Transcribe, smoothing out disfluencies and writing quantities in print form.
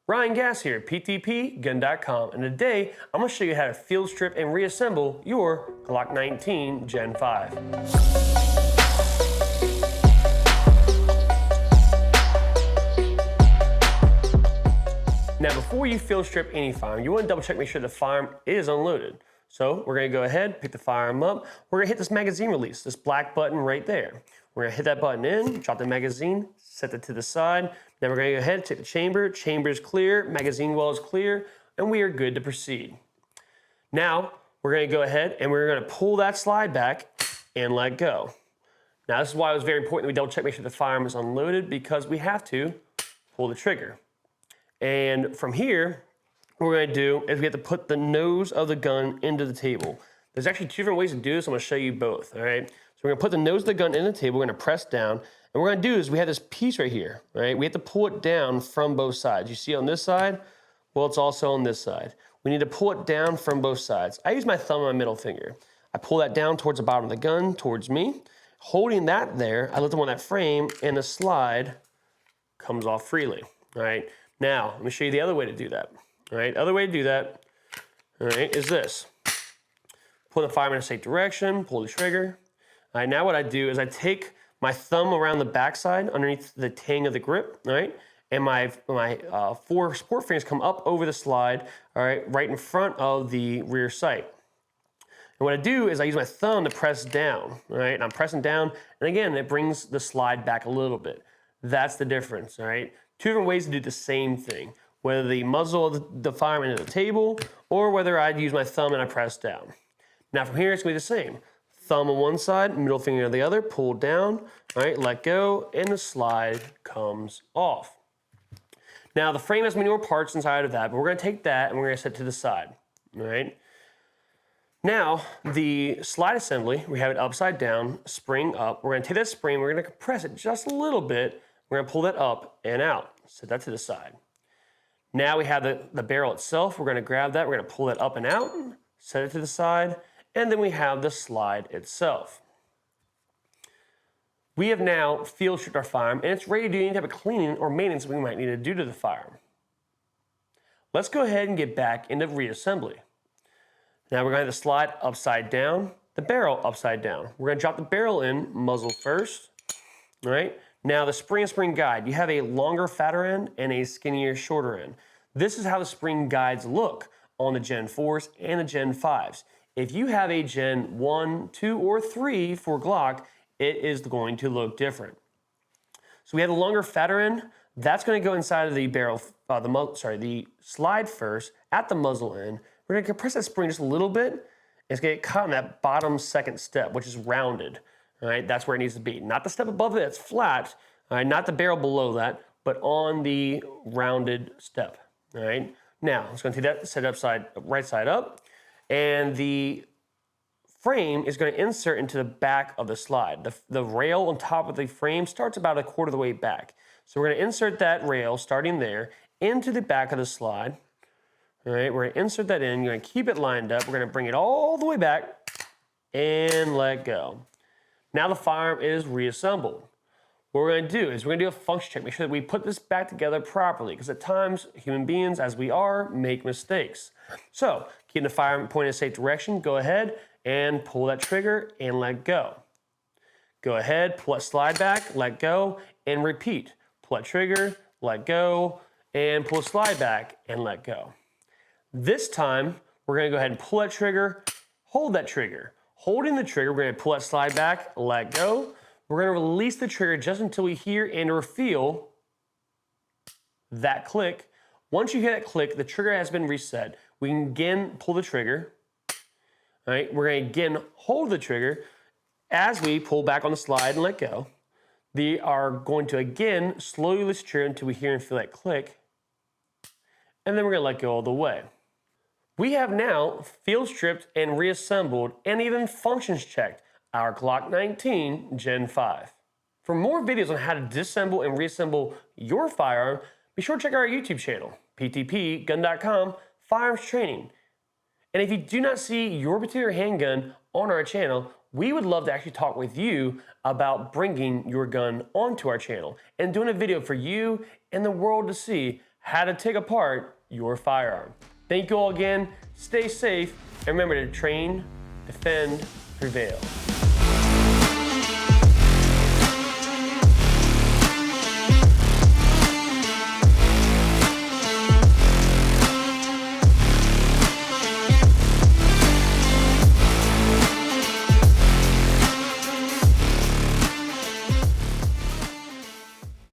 Ryan Gass here, PTPGun.com, and today I'm going to show you how to field strip and reassemble your Glock 19 Gen 5. Now before you field strip any firearm, you want to double check, make sure the firearm is unloaded. So we're going to go ahead, pick the firearm up, we're going to hit this magazine release, this black button right there. We're going to hit that button in, drop the magazine, set it to the side. Then we're going to go ahead, take the chamber is clear, magazine well is clear, and we are good to proceed. Now, we're going to go ahead and we're going to pull that slide back and let go. Now, this is why it was very important that we double check, make sure the firearm is unloaded, because we have to pull the trigger. And from here, what we're going to do is we have to put the nose of the gun into the table. There's actually two different ways to do this. I'm going to show you both, all right? So we're going to put the nose of the gun in the table, we're going to press down, and what we're going to do is we have this piece right here, right? We have to pull it down from both sides. You see on this side? Well, it's also on this side. We need to pull it down from both sides. I use my thumb and my middle finger. I pull that down towards the bottom of the gun, towards me. Holding that there, I lift them on that frame, and the slide comes off freely, all right? Now, let me show you the other way to do that, all right? Other way to do that, all right, is this. Pull the firearm in a safe direction, pull the trigger. All right, now what I do is I take my thumb around the backside underneath the tang of the grip, all right? And my four support fingers come up over the slide, all right, right in front of the rear sight. And what I do is I use my thumb to press down, all right? And I'm pressing down, and again, it brings the slide back a little bit. That's the difference, all right? Two different ways to do the same thing, whether the muzzle of the firearm into the table, or whether I use my thumb and I press down. Now from here, it's gonna be the same. Thumb on one side, middle finger on the other, pull down, all right, let go, and the slide comes off. Now the frame has many more parts inside of that, but we're gonna take that and we're gonna set it to the side, all right? Now, the slide assembly, we have it upside down, spring up. We're gonna take that spring, we're gonna compress it just a little bit. We're gonna pull that up and out, set that to the side. Now we have the barrel itself. We're gonna grab that, we're gonna pull it up and out, set it to the side, and then we have the slide itself. We have now field stripped our firearm, and it's ready to do any type of cleaning or maintenance we might need to do to the firearm. Let's go ahead and get back into reassembly. Now we're going to have the slide upside down, the barrel upside down. We're going to drop the barrel in, muzzle first, all right? Now the spring guide, you have a longer, fatter end and a skinnier, shorter end. This is how the spring guides look on the Gen 4s and the Gen 5s. If you have a Gen 1, 2, or 3 for Glock, it is going to look different. So we have the longer, fatter end. That's going to go inside of the barrel, the slide first at the muzzle end. We're going to compress that spring just a little bit. It's going to get caught in that bottom second step, which is rounded. All right, that's where it needs to be. Not the step above it that's flat, all right, not the barrel below that, but on the rounded step. All right. Now, let's go take that, set it right side up. And the frame is going to insert into the back of the slide. The rail on top of the frame starts about a quarter of the way back. So we're going to insert that rail starting there into the back of the slide. All right, we're going to insert that in. You're going to keep it lined up. We're going to bring it all the way back and let go. Now the firearm is reassembled. What we're going to do is we're going to do a function check, make sure that we put this back together properly, because at times, human beings, as we are, make mistakes. So, keeping the firearm pointed in a safe direction, go ahead and pull that trigger and let go. Go ahead, pull that slide back, let go, and repeat. Pull that trigger, let go, and pull the slide back and let go. This time, we're going to go ahead and pull that trigger, hold that trigger. Holding the trigger, we're going to pull that slide back, let go. We're going to release the trigger just until we hear and or feel that click. Once you hear that click, the trigger has been reset. We can again pull the trigger. All right, we're going to again hold the trigger as we pull back on the slide and let go. They are going to again slowly release the trigger until we hear and feel that click. And then we're going to let go all the way. We have now field stripped and reassembled and even functions checked our Glock 19 Gen 5. For more videos on how to disassemble and reassemble your firearm, be sure to check out our YouTube channel, PTPGun.com, Firearms Training. And if you do not see your particular handgun on our channel, we would love to actually talk with you about bringing your gun onto our channel and doing a video for you and the world to see how to take apart your firearm. Thank you all again, stay safe, and remember to train, defend, prevail.